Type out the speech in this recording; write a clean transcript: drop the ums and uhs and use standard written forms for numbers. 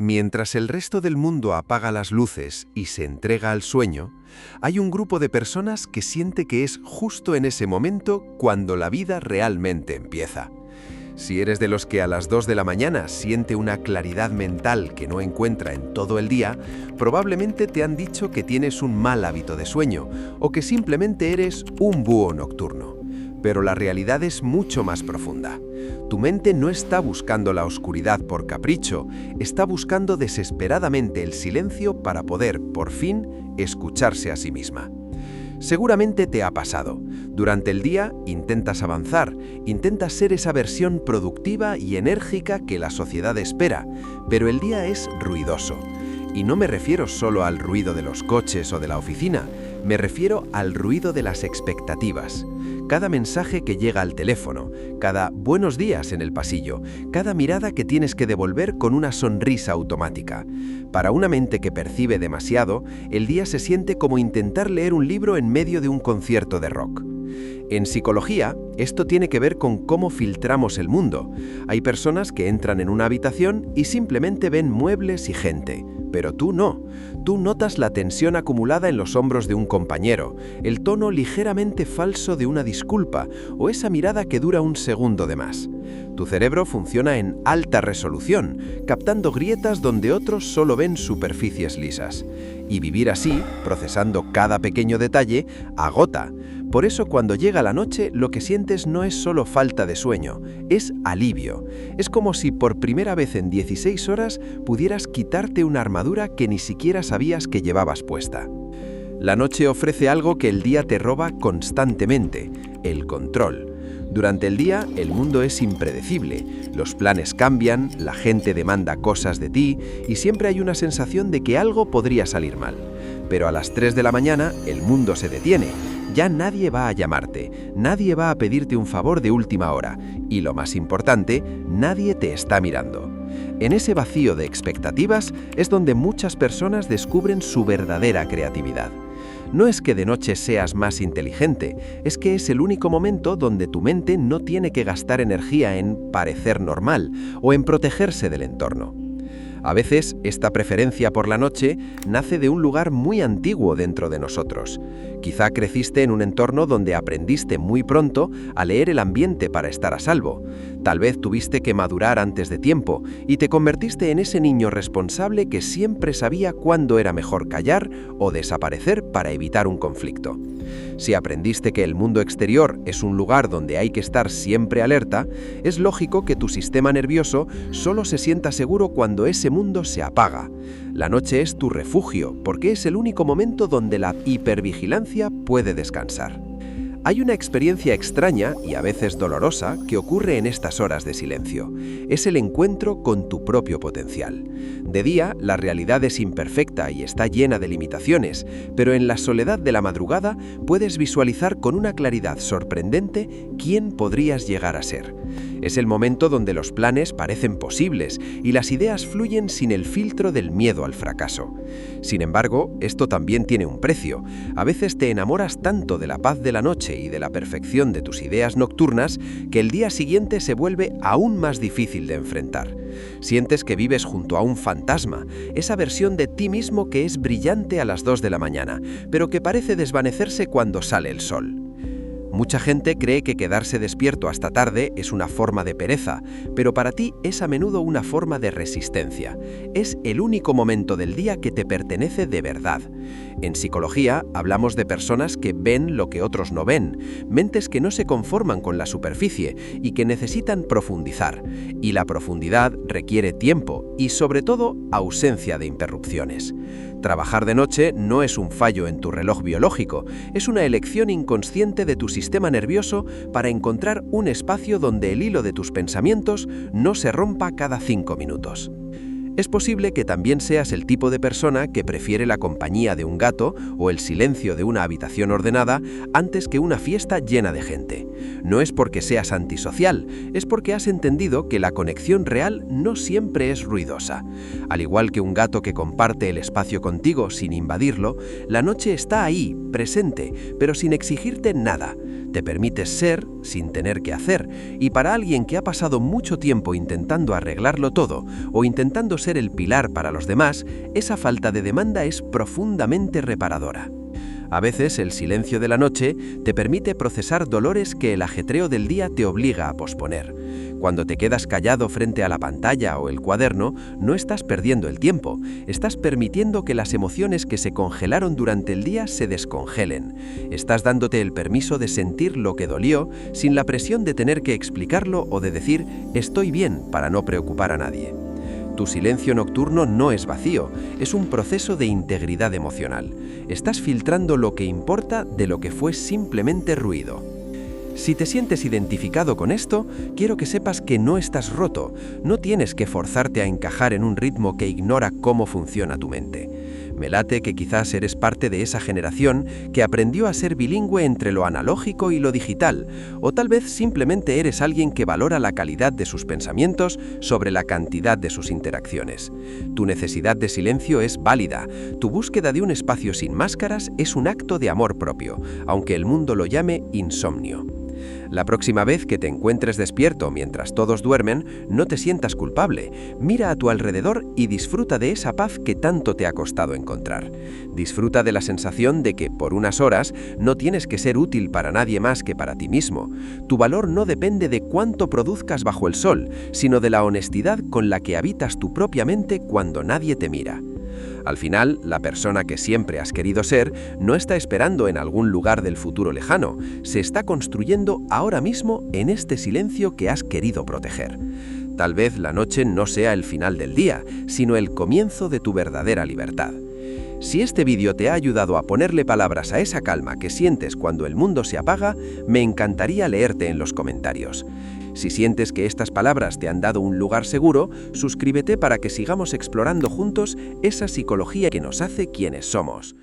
Mientras el resto del mundo apaga las luces y se entrega al sueño, hay un grupo de personas que siente que es justo en ese momento cuando la vida realmente empieza. Si eres de los que a las 2 de la mañana siente una claridad mental que no encuentra en todo el día, probablemente te han dicho que tienes un mal hábito de sueño o que simplemente eres un búho nocturno. Pero la realidad es mucho más profunda. Tu mente no está buscando la oscuridad por capricho, está buscando desesperadamente el silencio para poder, por fin, escucharse a sí misma. Seguramente te ha pasado. Durante el día intentas avanzar, intentas ser esa versión productiva y enérgica que la sociedad espera, pero el día es ruidoso. Y no me refiero solo al ruido de los coches o de la oficina, me refiero al ruido de las expectativas. Cada mensaje que llega al teléfono, cada buenos días en el pasillo, cada mirada que tienes que devolver con una sonrisa automática. Para una mente que percibe demasiado, el día se siente como intentar leer un libro en medio de un concierto de rock. En psicología, esto tiene que ver con cómo filtramos el mundo. Hay personas que entran en una habitación y simplemente ven muebles y gente, pero tú no. Tú notas la tensión acumulada en los hombros de un compañero, el tono ligeramente falso de una disculpa o esa mirada que dura un segundo de más. Tu cerebro funciona en alta resolución, captando grietas donde otros solo ven superficies lisas. Y vivir así, procesando cada pequeño detalle, agota. Por eso cuando llega la noche, lo que sientes no es solo falta de sueño, es alivio. Es como si por primera vez en 16 horas pudieras quitarte una armadura que ni siquiera sabías que llevabas puesta. La noche ofrece algo que el día te roba constantemente, el control. Durante el día, el mundo es impredecible, los planes cambian, la gente demanda cosas de ti y siempre hay una sensación de que algo podría salir mal. Pero a las 3 de la mañana, el mundo se detiene. Ya nadie va a llamarte, nadie va a pedirte un favor de última hora y, lo más importante, nadie te está mirando. En ese vacío de expectativas es donde muchas personas descubren su verdadera creatividad. No es que de noche seas más inteligente, es que es el único momento donde tu mente no tiene que gastar energía en parecer normal o en protegerse del entorno. A veces, esta preferencia por la noche nace de un lugar muy antiguo dentro de nosotros. Quizá creciste en un entorno donde aprendiste muy pronto a leer el ambiente para estar a salvo. Tal vez tuviste que madurar antes de tiempo y te convertiste en ese niño responsable que siempre sabía cuándo era mejor callar o desaparecer para evitar un conflicto. Si aprendiste que el mundo exterior es un lugar donde hay que estar siempre alerta, es lógico que tu sistema nervioso solo se sienta seguro cuando ese mundo se apaga. La noche es tu refugio, porque es el único momento donde la hipervigilancia puede descansar. Hay una experiencia extraña y a veces dolorosa que ocurre en estas horas de silencio. Es el encuentro con tu propio potencial. De día, la realidad es imperfecta y está llena de limitaciones, pero en la soledad de la madrugada puedes visualizar con una claridad sorprendente quién podrías llegar a ser. Es el momento donde los planes parecen posibles y las ideas fluyen sin el filtro del miedo al fracaso. Sin embargo, esto también tiene un precio. A veces te enamoras tanto de la paz de la noche y de la perfección de tus ideas nocturnas que el día siguiente se vuelve aún más difícil de enfrentar. Sientes que vives junto a un fantasma, esa versión de ti mismo que es brillante a las 2 de la mañana, pero que parece desvanecerse cuando sale el sol. Mucha gente cree que quedarse despierto hasta tarde es una forma de pereza, pero para ti es a menudo una forma de resistencia. Es el único momento del día que te pertenece de verdad. En psicología hablamos de personas que ven lo que otros no ven, mentes que no se conforman con la superficie y que necesitan profundizar. Y la profundidad requiere tiempo y, sobre todo, ausencia de interrupciones. Trabajar de noche no es un fallo en tu reloj biológico, es una elección inconsciente de tu sistema nervioso para encontrar un espacio donde el hilo de tus pensamientos no se rompa cada 5 minutos. Es posible que también seas el tipo de persona que prefiere la compañía de un gato o el silencio de una habitación ordenada antes que una fiesta llena de gente. No es porque seas antisocial, es porque has entendido que la conexión real no siempre es ruidosa. Al igual que un gato que comparte el espacio contigo sin invadirlo, la noche está ahí, presente, pero sin exigirte nada. Te permites ser, sin tener que hacer, y para alguien que ha pasado mucho tiempo intentando arreglarlo todo o intentando ser el pilar para los demás, esa falta de demanda es profundamente reparadora. A veces el silencio de la noche te permite procesar dolores que el ajetreo del día te obliga a posponer. Cuando te quedas callado frente a la pantalla o el cuaderno, no estás perdiendo el tiempo, estás permitiendo que las emociones que se congelaron durante el día se descongelen. Estás dándote el permiso de sentir lo que dolió sin la presión de tener que explicarlo o de decir «estoy bien» para no preocupar a nadie. Tu silencio nocturno no es vacío, es un proceso de integridad emocional. Estás filtrando lo que importa de lo que fue simplemente ruido. Si te sientes identificado con esto, quiero que sepas que no estás roto, no tienes que forzarte a encajar en un ritmo que ignora cómo funciona tu mente. Me late que quizás eres parte de esa generación que aprendió a ser bilingüe entre lo analógico y lo digital, o tal vez simplemente eres alguien que valora la calidad de sus pensamientos sobre la cantidad de sus interacciones. Tu necesidad de silencio es válida, tu búsqueda de un espacio sin máscaras es un acto de amor propio, aunque el mundo lo llame insomnio. La próxima vez que te encuentres despierto mientras todos duermen, no te sientas culpable. Mira a tu alrededor y disfruta de esa paz que tanto te ha costado encontrar. Disfruta de la sensación de que, por unas horas, no tienes que ser útil para nadie más que para ti mismo. Tu valor no depende de cuánto produzcas bajo el sol, sino de la honestidad con la que habitas tu propia mente cuando nadie te mira. Al final, la persona que siempre has querido ser no está esperando en algún lugar del futuro lejano, se está construyendo ahora mismo en este silencio que has querido proteger. Tal vez la noche no sea el final del día, sino el comienzo de tu verdadera libertad. Si este vídeo te ha ayudado a ponerle palabras a esa calma que sientes cuando el mundo se apaga, me encantaría leerte en los comentarios. Si sientes que estas palabras te han dado un lugar seguro, suscríbete para que sigamos explorando juntos esa psicología que nos hace quienes somos.